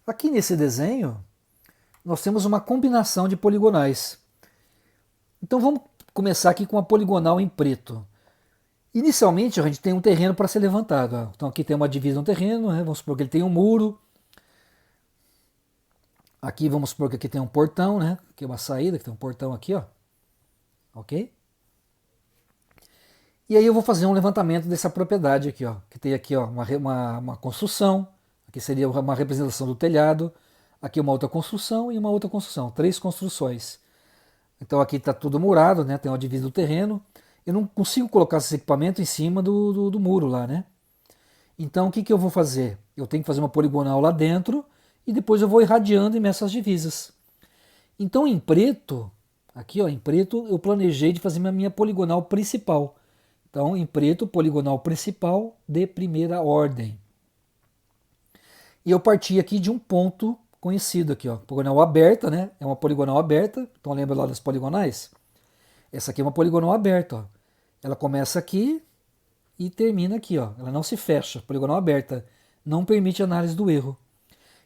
Aqui nesse desenho, nós temos uma combinação de poligonais. Então vamos começar aqui com a poligonal em preto. Inicialmente a gente tem um terreno para ser levantado. Ó. Então aqui tem uma divisa no terreno, né? Vamos supor que ele tem um muro. Aqui vamos supor que aqui tem um portão, né? Aqui é uma saída, que tem um portão aqui, ó. Ok? E aí eu vou fazer um levantamento dessa propriedade aqui, ó. Que tem aqui, ó, uma construção. Aqui seria uma representação do telhado. Aqui uma outra construção e uma outra construção. 3 construções. Então aqui está tudo murado, né? Tem uma divisa do terreno. Eu não consigo colocar esse equipamento em cima do muro lá, né? Então o que eu vou fazer? Eu tenho que fazer uma poligonal lá dentro e depois eu vou irradiando em essas divisas. Então em preto, aqui ó, em preto eu planejei de fazer a minha poligonal principal. Então em preto, poligonal principal de primeira ordem. E eu parti aqui de um ponto conhecido aqui, ó, poligonal aberta, né? É uma poligonal aberta, então lembra lá das poligonais? Essa aqui é uma poligonal aberta, ó. Ela começa aqui e termina aqui, ó. Ela não se fecha, poligonal aberta, não permite análise do erro.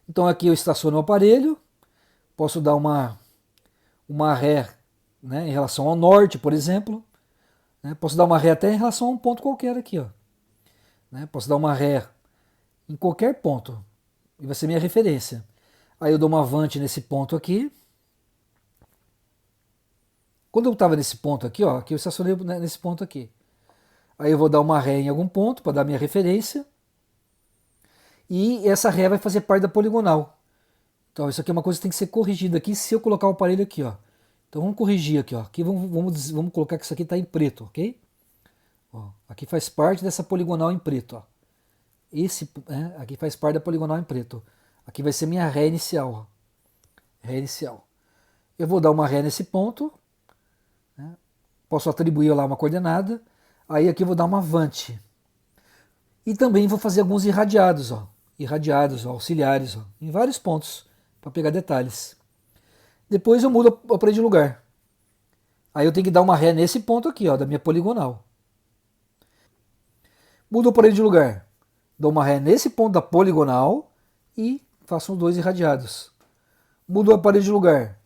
Então aqui eu estaciono o aparelho, posso dar uma ré, né, em relação ao norte, por exemplo, né? Posso dar uma ré até em relação a um ponto qualquer aqui, ó. Né? Posso dar uma ré em qualquer ponto, e vai ser minha referência. Aí eu dou uma avante nesse ponto aqui. Quando eu estava nesse ponto aqui, ó, aqui eu estacionei nesse ponto aqui. Aí eu vou dar uma ré em algum ponto para dar minha referência. E essa ré vai fazer parte da poligonal. Então isso aqui é uma coisa que tem que ser corrigida aqui se eu colocar o aparelho aqui, ó. Então vamos corrigir aqui, ó. Aqui vamos colocar que isso aqui está em preto, ok? Ó, aqui faz parte dessa poligonal em preto, ó. Aqui faz parte da poligonal em preto. Aqui vai ser minha ré inicial, ó. Ré inicial. Eu vou dar uma ré nesse ponto. Né? Posso atribuir lá uma coordenada. Aí aqui eu vou dar uma avante. E também vou fazer alguns irradiados, ó. Irradiados, ó, auxiliares, ó, em vários pontos, para pegar detalhes. Depois eu mudo o aparelho de lugar. Aí eu tenho que dar uma ré nesse ponto aqui, ó, da minha poligonal. Mudo o aparelho de lugar. Dou uma ré nesse ponto da poligonal e faço os 2 irradiados. Mudo o aparelho de lugar.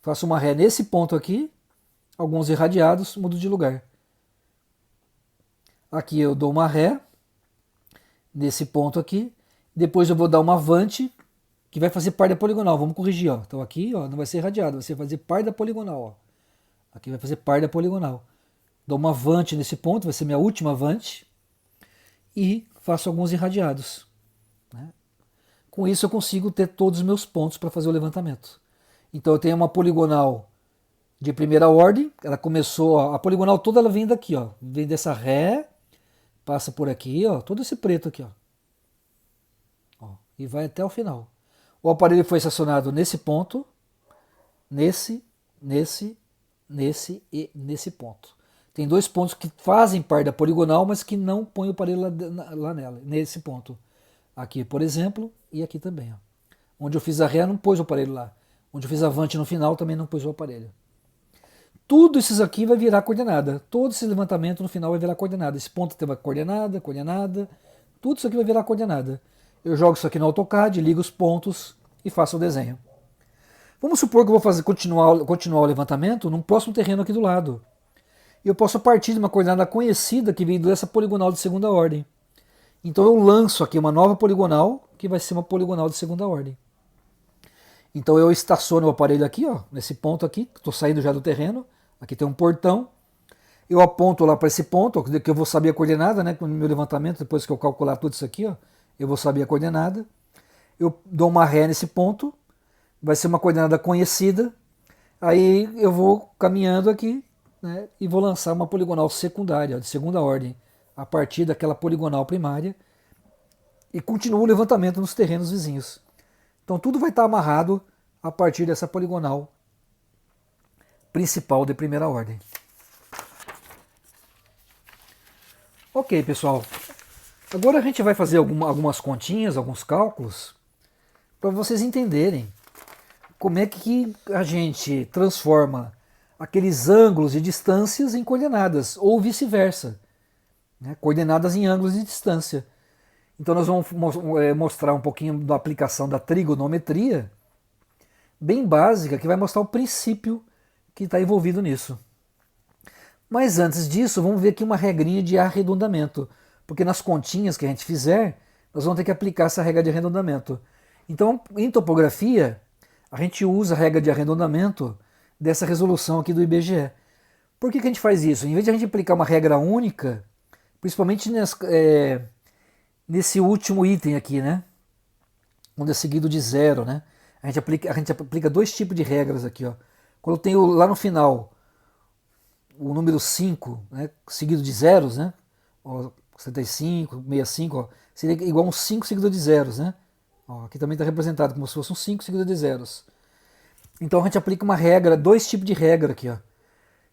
Faço uma ré nesse ponto aqui, alguns irradiados, mudo de lugar. Aqui eu dou uma ré nesse ponto aqui. Depois eu vou dar uma avante, que vai fazer parte da poligonal. Vamos corrigir, ó. Então aqui, ó, não vai ser irradiado, vai fazer parte da poligonal, ó. Aqui vai fazer parte da poligonal. Dou uma avante nesse ponto, vai ser minha última avante. E faço alguns irradiados. Né? Com isso eu consigo ter todos os meus pontos para fazer o levantamento. Então eu tenho uma poligonal de primeira ordem. Ela começou, ó, a poligonal toda ela vem daqui, ó. Vem dessa ré, passa por aqui, ó, todo esse preto aqui, ó. E vai até o final. O aparelho foi estacionado nesse ponto, nesse e nesse ponto. Tem 2 pontos que fazem parte da poligonal, mas que não põe o aparelho lá nela, nesse ponto. Aqui, por exemplo, e aqui também. Ó. Onde eu fiz a ré, não pôs o aparelho lá. Onde eu fiz a avante no final, também não pôs o aparelho. Tudo isso aqui vai virar coordenada. Todo esse levantamento no final vai virar coordenada. Esse ponto tem uma coordenada, coordenada. Tudo isso aqui vai virar coordenada. Eu jogo isso aqui no AutoCAD, ligo os pontos e faço o desenho. Vamos supor que eu vou continuar o levantamento num próximo terreno aqui do lado. E eu posso partir de uma coordenada conhecida que veio dessa poligonal de segunda ordem. Então eu lanço aqui uma nova poligonal, que vai ser uma poligonal de segunda ordem. Então eu estaciono o aparelho aqui, ó, nesse ponto aqui, estou saindo já do terreno. Aqui tem um portão. Eu aponto lá para esse ponto, ó, que eu vou saber a coordenada, né, com o meu levantamento, depois que eu calcular tudo isso aqui, ó, eu vou saber a coordenada. Eu dou uma ré nesse ponto, vai ser uma coordenada conhecida. Aí eu vou caminhando aqui, né, e vou lançar uma poligonal secundária, ó, de segunda ordem, a partir daquela poligonal primária. E continuo o levantamento nos terrenos vizinhos. Então tudo vai estar amarrado a partir dessa poligonal principal de primeira ordem. Ok, pessoal. Agora a gente vai fazer algumas continhas, alguns cálculos, para vocês entenderem como é que a gente transforma aqueles ângulos e distâncias em coordenadas, ou vice-versa, né? Coordenadas em ângulos de distância. Então nós vamos mostrar um pouquinho da aplicação da trigonometria, bem básica, que vai mostrar o princípio que está envolvido nisso. Mas antes disso, vamos ver aqui uma regrinha de arredondamento, porque nas continhas que a gente fizer, nós vamos ter que aplicar essa regra de arredondamento. Então, em topografia, a gente usa a regra de arredondamento dessa resolução aqui do IBGE. Por que a gente faz isso? Em vez de a gente aplicar uma regra única, principalmente nesse último item aqui, né? Onde é seguido de zero, né? A gente aplica dois tipos de regras aqui, ó. Quando eu tenho lá no final o número 5, né, seguido de zeros, né? Ó, 75, 65, ó, seria igual a um 5 seguido de zeros, né? Ó, aqui também está representado como se fosse um 5 seguido de zeros. Então a gente aplica uma regra, dois tipos de regra aqui, ó.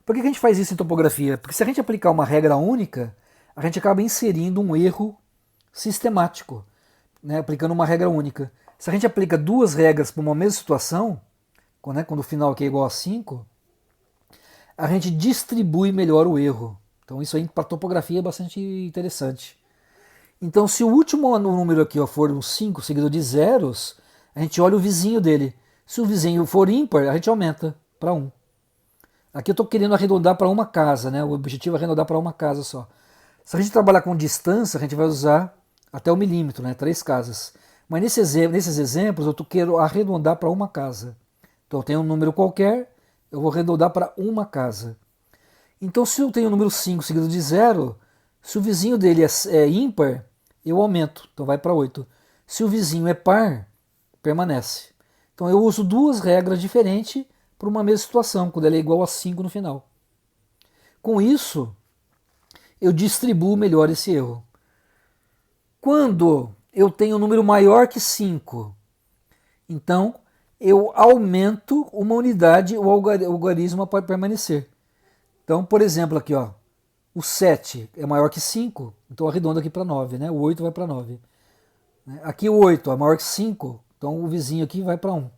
Por que a gente faz isso em topografia? Porque se a gente aplicar uma regra única, a gente acaba inserindo um erro sistemático, né, aplicando uma regra única. Se a gente aplica duas regras para uma mesma situação, né, quando o final aqui é igual a 5, a gente distribui melhor o erro. Então isso aí para topografia é bastante interessante. Então se o último número aqui, ó, for um 5 seguido de zeros, a gente olha o vizinho dele. Se o vizinho for ímpar, a gente aumenta para 1. Aqui eu estou querendo arredondar para uma casa, né? O objetivo é arredondar para uma casa só. Se a gente trabalhar com distância, a gente vai usar até o milímetro, né? 3 casas. Mas nesses exemplos eu quero arredondar para uma casa. Então eu tenho um número qualquer, eu vou arredondar para uma casa. Então se eu tenho o número 5 seguido de 0, se o vizinho dele é ímpar, eu aumento, então vai para 8. Se o vizinho é par, permanece. Então eu uso duas regras diferentes para uma mesma situação, quando ela é igual a 5 no final. Com isso, eu distribuo melhor esse erro. Quando eu tenho um número maior que 5, então eu aumento uma unidade, o algarismo pode permanecer. Então, por exemplo, aqui, ó, o 7 é maior que 5, então eu arredondo aqui para 9, né? O 8 vai para 9. Aqui o 8 é maior que 5, então o vizinho aqui vai para 1.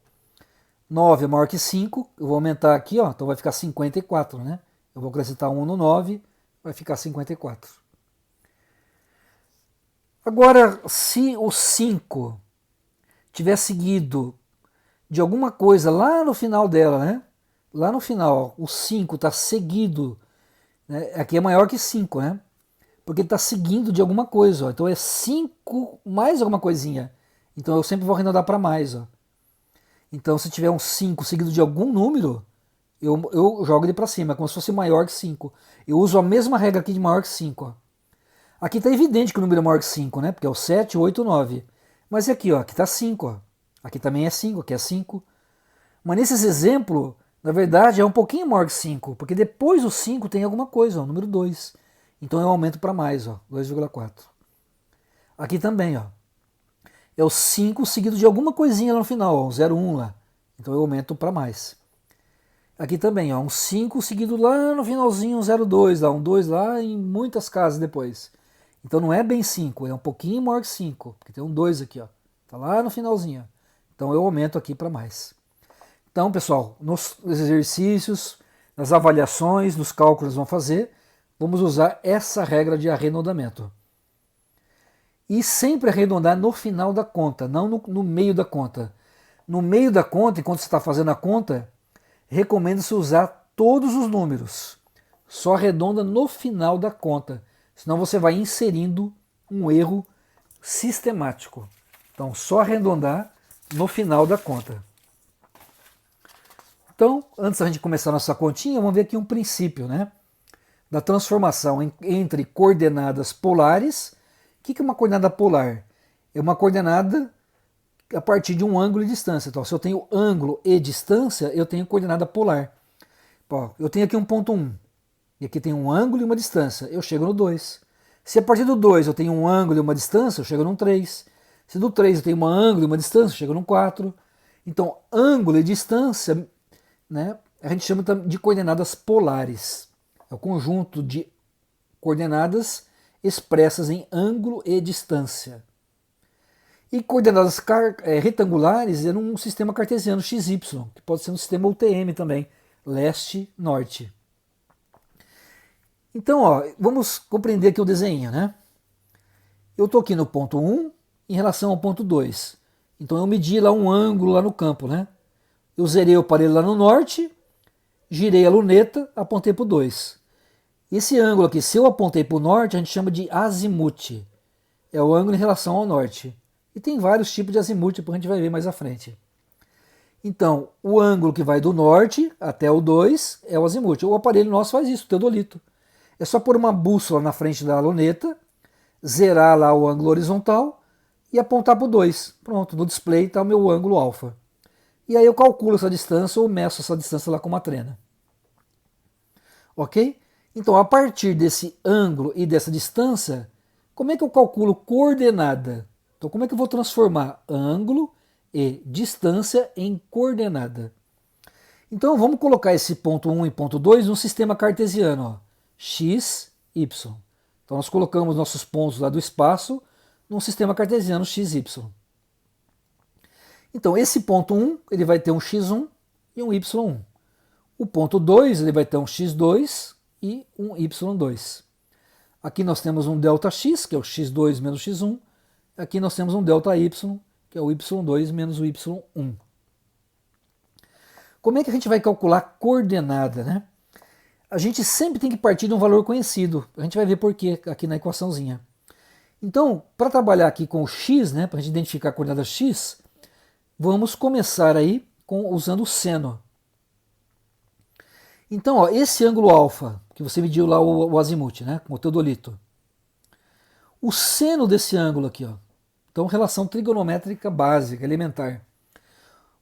9 é maior que 5, eu vou aumentar aqui, ó, então vai ficar 54, né? Eu vou acrescentar 1 no 9, vai ficar 54. Agora, se o 5 tiver seguido de alguma coisa lá no final dela, né? Lá no final, o 5 está seguido, né? Aqui é maior que 5, né? Porque ele está seguindo de alguma coisa, ó. Então é 5 mais alguma coisinha. Então eu sempre vou arredondar para mais, ó. Então se tiver um 5 seguido de algum número, eu jogo ele para cima, é como se fosse maior que 5. Eu uso a mesma regra aqui de maior que 5, ó. Aqui está evidente que o número é maior que 5, né? Porque é o 7, 8, 9. Mas e aqui, ó, aqui está 5, ó. Aqui também é 5, aqui é 5. Mas nesses exemplos, na verdade, é um pouquinho maior que 5, porque depois do 5 tem alguma coisa, ó, o número 2. Então eu aumento para mais, ó, 2,4. Aqui também, ó. É o 5 seguido de alguma coisinha lá no final, ó, um 0, 1 lá. Então eu aumento para mais. Aqui também, ó, um 5 seguido lá no finalzinho, um 0,2 lá, um 2 lá em muitas casas depois. Então não é bem 5, é um pouquinho maior que 5, porque tem um 2 aqui, ó. Tá lá no finalzinho. Então eu aumento aqui para mais. Então, pessoal, nos exercícios, nas avaliações, nos cálculos que vamos fazer, vamos usar essa regra de arredondamento. E sempre arredondar no final da conta, não no meio da conta. No meio da conta, enquanto você está fazendo a conta, recomenda-se usar todos os números. Só arredonda no final da conta, senão você vai inserindo um erro sistemático. Então, só arredondar no final da conta. Então, antes da gente começar a nossa continha, vamos ver aqui um princípio, né? Da transformação entre coordenadas polares. O que é uma coordenada polar? É uma coordenada a partir de um ângulo e distância. Então, se eu tenho ângulo e distância, eu tenho coordenada polar. Ó, eu tenho aqui um ponto 1, e aqui tem um ângulo e uma distância, eu chego no 2. Se a partir do 2 eu tenho um ângulo e uma distância, eu chego no 3. Se do 3 eu tenho um ângulo e uma distância, eu chego no 4. Então, ângulo e distância, né, a gente chama de coordenadas polares. É o conjunto de coordenadas expressas em ângulo e distância. E coordenadas retangulares é num sistema cartesiano XY, que pode ser um sistema UTM também, leste-norte. Então, ó, vamos compreender aqui o desenho, né? Eu estou aqui no ponto 1 em relação ao ponto 2. Então eu medi lá um ângulo lá no campo, né? Eu zerei o aparelho lá no norte, girei a luneta, apontei para o 2. Esse ângulo aqui, se eu apontei para o norte, a gente chama de azimuth. É o ângulo em relação ao norte. E tem vários tipos de azimuth, depois a gente vai ver mais à frente. Então, o ângulo que vai do norte até o 2 é o azimuth. O aparelho nosso faz isso, o teodolito. É só pôr uma bússola na frente da luneta, zerar lá o ângulo horizontal e apontar para o 2. Pronto, no display está o meu ângulo alfa. E aí eu calculo essa distância ou meço essa distância lá com uma trena. Ok? Então, a partir desse ângulo e dessa distância, como é que eu calculo coordenada? Então, como é que eu vou transformar ângulo e distância em coordenada? Então, vamos colocar esse ponto 1 e ponto 2 num sistema cartesiano, ó, x, y. Então, nós colocamos nossos pontos lá do espaço num sistema cartesiano x, y. Então, esse ponto 1 ele vai ter um x1 e um y1. O ponto 2 ele vai ter um x2 e um y2. Aqui nós temos um ΔX, que é o x2 menos x1. Aqui nós temos um ΔY, que é o y2 menos o y1. Como é que a gente vai calcular a coordenada, né? A gente sempre tem que partir de um valor conhecido. A gente vai ver por quê aqui na equaçãozinha. Então, para trabalhar aqui com o x, né, para a gente identificar a coordenada x, vamos começar aí usando o seno. Então, ó, esse ângulo alfa, que você mediu lá o azimuth, né, com o teodolito. O seno desse ângulo aqui, ó. Então, relação trigonométrica básica, elementar.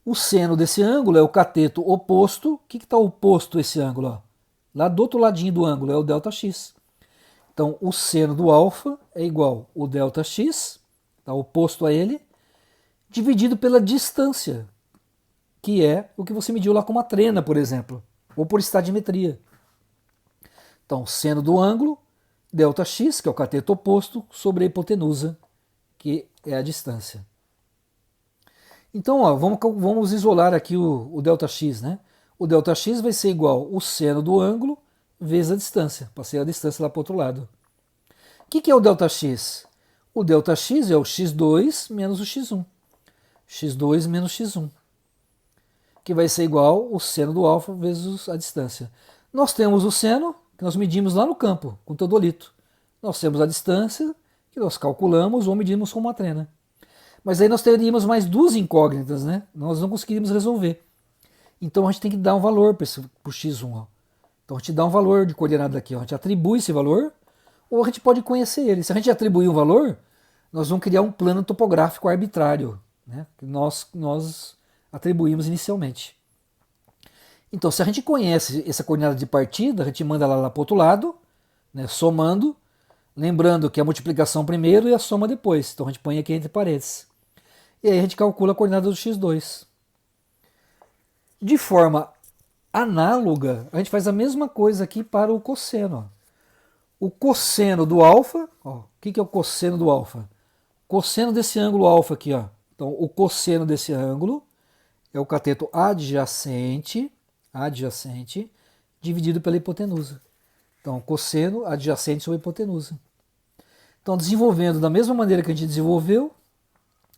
O seno desse ângulo é o cateto oposto. O que está oposto a esse ângulo? Ó? Lá do outro ladinho do ângulo é o ΔX. Então, o seno do alfa é igual ao ΔX, está oposto a ele, dividido pela distância, que é o que você mediu lá com uma trena, por exemplo, ou por estadimetria. Então, seno do ângulo, ΔX, que é o cateto oposto, sobre a hipotenusa, que é a distância. Então, ó, vamos isolar aqui o ΔX, né? O ΔX vai ser igual o seno do ângulo vezes a distância. Passei a distância lá para o outro lado. O que é o ΔX? O ΔX é o x2 menos o x1. x2 menos x1. Que vai ser igual o seno do alfa vezes a distância. Nós temos o seno, que nós medimos lá no campo, com o teodolito. Nós temos a distância, que nós calculamos ou medimos com uma trena. Mas aí nós teríamos mais duas incógnitas, né? Nós não conseguiríamos resolver. Então a gente tem que dar um valor para o x1. Ó. Então a gente dá um valor de coordenada aqui. Ó. A gente atribui esse valor ou a gente pode conhecer ele. Se a gente atribuir um valor, nós vamos criar um plano topográfico arbitrário, né? Que nós atribuímos inicialmente. Então se a gente conhece essa coordenada de partida, a gente manda ela lá para o outro lado, né? Somando, lembrando que a multiplicação primeiro e a soma depois. Então a gente põe aqui entre parênteses. E aí a gente calcula a coordenada do x2. De forma análoga, a gente faz a mesma coisa aqui para o cosseno. Ó. O cosseno do alfa, ó, o que é o cosseno do alfa? Cosseno desse ângulo alfa aqui, ó. Então, o cosseno desse ângulo é o cateto adjacente, dividido pela hipotenusa. Então, cosseno adjacente sobre a hipotenusa. Então, desenvolvendo da mesma maneira que a gente desenvolveu,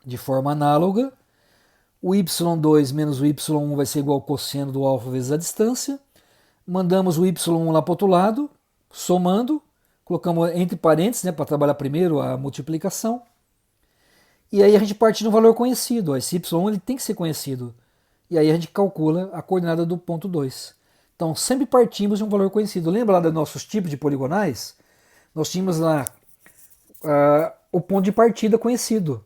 de forma análoga, o y2 menos o y1 vai ser igual ao cosseno do alfa vezes a distância. Mandamos o y1 lá para o outro lado, somando, colocamos entre parênteses, né, para trabalhar primeiro a multiplicação. E aí a gente parte de um valor conhecido. Ó, esse y1 ele tem que ser conhecido. E aí a gente calcula a coordenada do ponto 2. Então sempre partimos de um valor conhecido. Lembra lá dos nossos tipos de poligonais? Nós tínhamos lá o ponto de partida conhecido.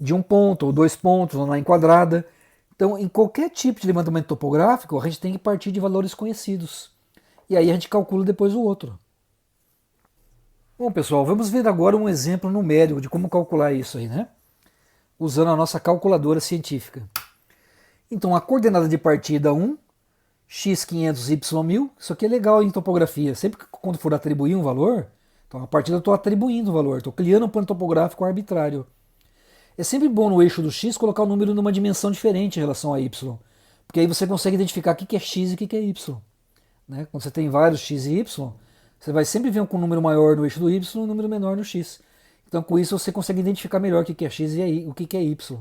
De um ponto ou dois pontos, ou na enquadrada. Então, em qualquer tipo de levantamento topográfico, a gente tem que partir de valores conhecidos. E aí a gente calcula depois o outro. Bom, pessoal, vamos ver agora um exemplo numérico de como calcular isso aí, né? Usando a nossa calculadora científica. Então, a coordenada de partida 1, x500, y1000, isso aqui é legal em topografia. Sempre que quando for atribuir um valor, então a partida eu estou atribuindo o valor, estou criando um plano topográfico arbitrário. É sempre bom no eixo do x colocar o número numa dimensão diferente em relação a y, porque aí você consegue identificar o que é x e o que é y. Né? Quando você tem vários x e y, você vai sempre ver um número maior no eixo do y e um número menor no x. Então com isso você consegue identificar melhor o que é x e o que é y.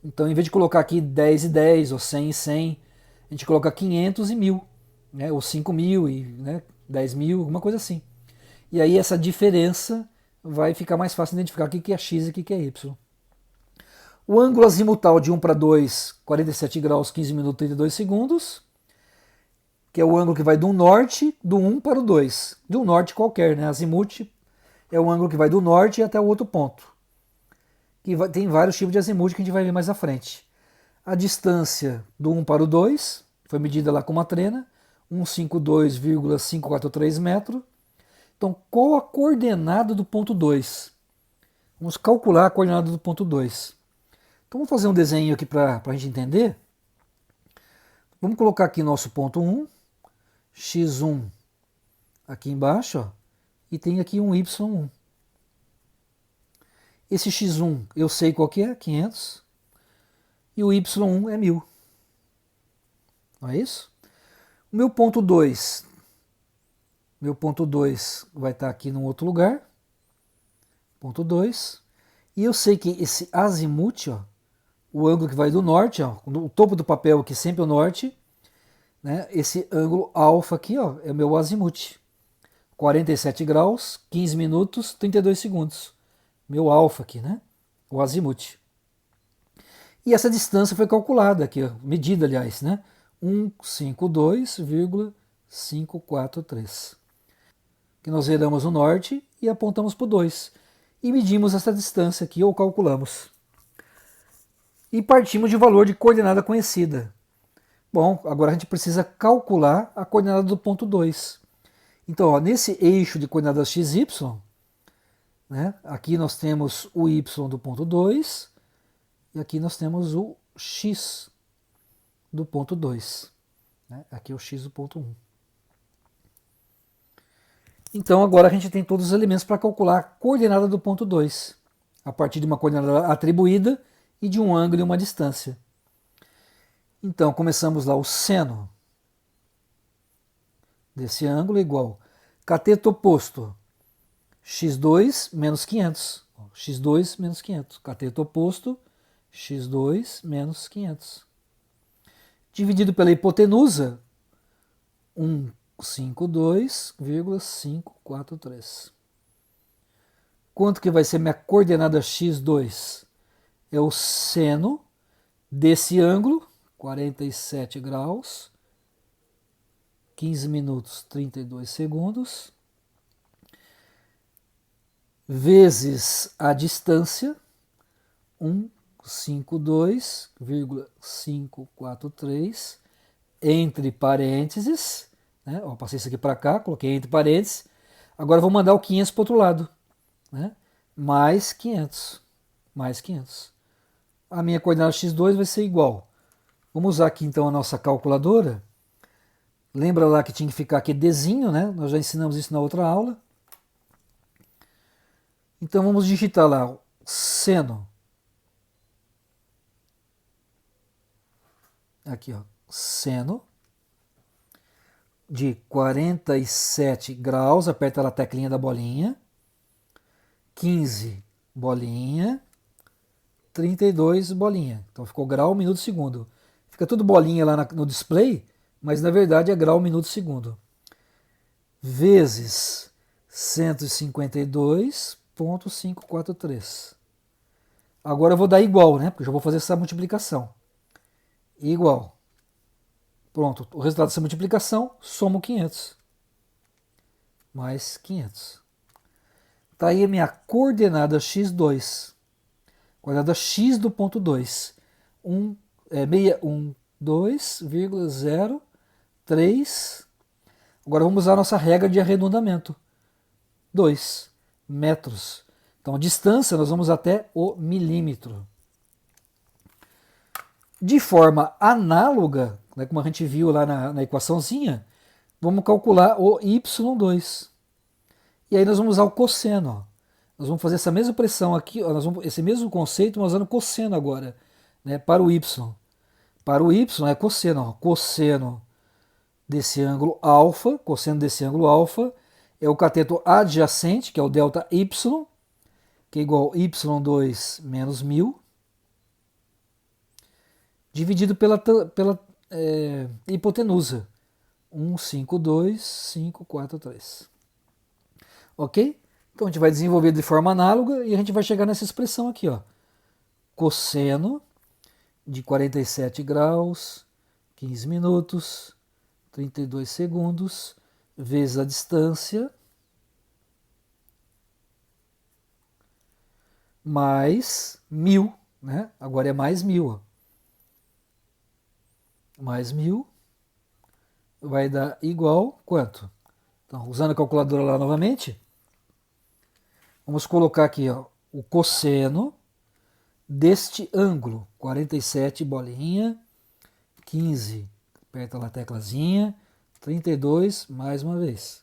Então em vez de colocar aqui 10 e 10, ou 100 e 100, a gente coloca 500 e 1000, né? Ou 5.000 e 10.000, alguma coisa assim. E aí essa diferença vai ficar mais fácil de identificar o que é x e o que é y. O ângulo azimutal de 1 para 2, 47 graus, 15 minutos e 32 segundos, que é o ângulo que vai do norte, do 1 para o 2. De um norte qualquer, né? Azimuth é o ângulo que vai do norte até o outro ponto. Tem vários tipos de azimuth que a gente vai ver mais à frente. A distância do 1 para o 2 foi medida lá com uma trena, 152,543 metros. Então, qual a coordenada do ponto 2? Vamos calcular a coordenada do ponto 2. Então, vamos fazer um desenho aqui para a gente entender. Vamos colocar aqui nosso ponto 1, x1 aqui embaixo, ó, e tem aqui um y1. Esse x1 eu sei qual que é, 500, e o y1 é 1000. Não é isso? O meu ponto 2 vai estar aqui num outro lugar, ponto 2, e eu sei que esse azimuth, ó, o ângulo que vai do norte, ó, o topo do papel aqui sempre é o norte, né? Esse ângulo alfa aqui, ó, é o meu azimuth. 47 graus, 15 minutos, 32 segundos. Meu alfa aqui, né? O azimuth. E essa distância foi calculada aqui, ó, medida, aliás, né? 152,543. Que nós viramos o norte e apontamos para o 2. E medimos essa distância aqui, ou calculamos. E partimos de valor de coordenada conhecida. Bom, agora a gente precisa calcular a coordenada do ponto 2. Então, ó, nesse eixo de coordenadas x, y, né, aqui nós temos o y do ponto 2 e aqui nós temos o x do ponto 2. Né? Aqui é o x do ponto 1. Então, agora a gente tem todos os elementos para calcular a coordenada do ponto 2, a partir de uma coordenada atribuída e de um ângulo e uma distância. Então, começamos lá, o seno desse ângulo é igual cateto oposto, x2 menos 500. x2 menos 500. Cateto oposto, x2 menos 500. Dividido pela hipotenusa, 152,543. Quanto que vai ser minha coordenada x2? É o seno desse ângulo, 47 graus, 15 minutos, 32 segundos, vezes a distância, 152,543, entre parênteses, né? Ó, passei isso aqui para cá, coloquei entre parênteses, agora vou mandar o 500 para o outro lado, né? Mais 500, mais 500. A minha coordenada x2 vai ser igual. Vamos usar aqui então a nossa calculadora. Lembra lá que tinha que ficar aqui Dzinho, né? Nós já ensinamos isso na outra aula. Então vamos digitar lá seno. Aqui, ó, seno de 47 graus, aperta a teclinha da bolinha. 15 bolinha, 32 bolinha. Então ficou grau, minuto, segundo. Fica tudo bolinha lá no display, mas na verdade é grau, minuto, segundo. Vezes 152,543. Agora eu vou dar igual, né? Porque eu já vou fazer essa multiplicação. Igual. Pronto, o resultado dessa multiplicação, somo 500. Mais 500. Está aí a minha coordenada x2. Coordenada x do ponto 2. 612,03. Agora vamos usar a nossa regra de arredondamento. 2 metros. Então a distância nós vamos até o milímetro. De forma análoga, né, como a gente viu lá na equaçãozinha, vamos calcular o y2. E aí nós vamos usar o cosseno. Ó. Nós vamos fazer essa mesma pressão aqui, ó, esse mesmo conceito, mas usando cosseno agora, né, para o y. Para o y é cosseno. Ó. Cosseno desse ângulo alfa, é o cateto adjacente, que é o delta y, que é igual a y2 menos 1000, dividido pela hipotenusa, 152,543. Ok? Então a gente vai desenvolver de forma análoga e a gente vai chegar nessa expressão aqui, ó. Cosseno de 47 graus, 15 minutos, 32 segundos, vezes a distância, mais 1000, né? Agora é mais 1000, ó. Mais 1000 vai dar igual quanto? Então, usando a calculadora lá novamente, vamos colocar aqui, ó, o cosseno deste ângulo, 47 bolinha, 15, aperta lá a teclazinha, 32, mais uma vez,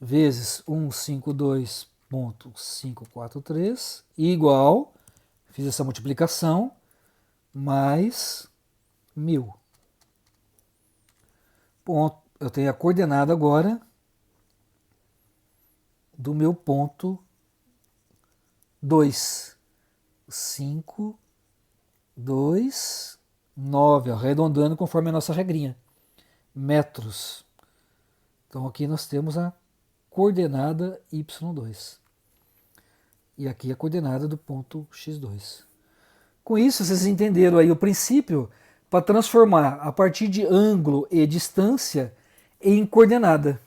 vezes 152,543, igual, fiz essa multiplicação, mais 1000. Ponto, eu tenho a coordenada agora do meu ponto 2. 5, 2, 9, arredondando conforme a nossa regrinha. Metros. Então aqui nós temos a coordenada y2. E aqui a coordenada do ponto x2. Com isso, vocês entenderam aí o princípio para transformar a partir de ângulo e distância em coordenada.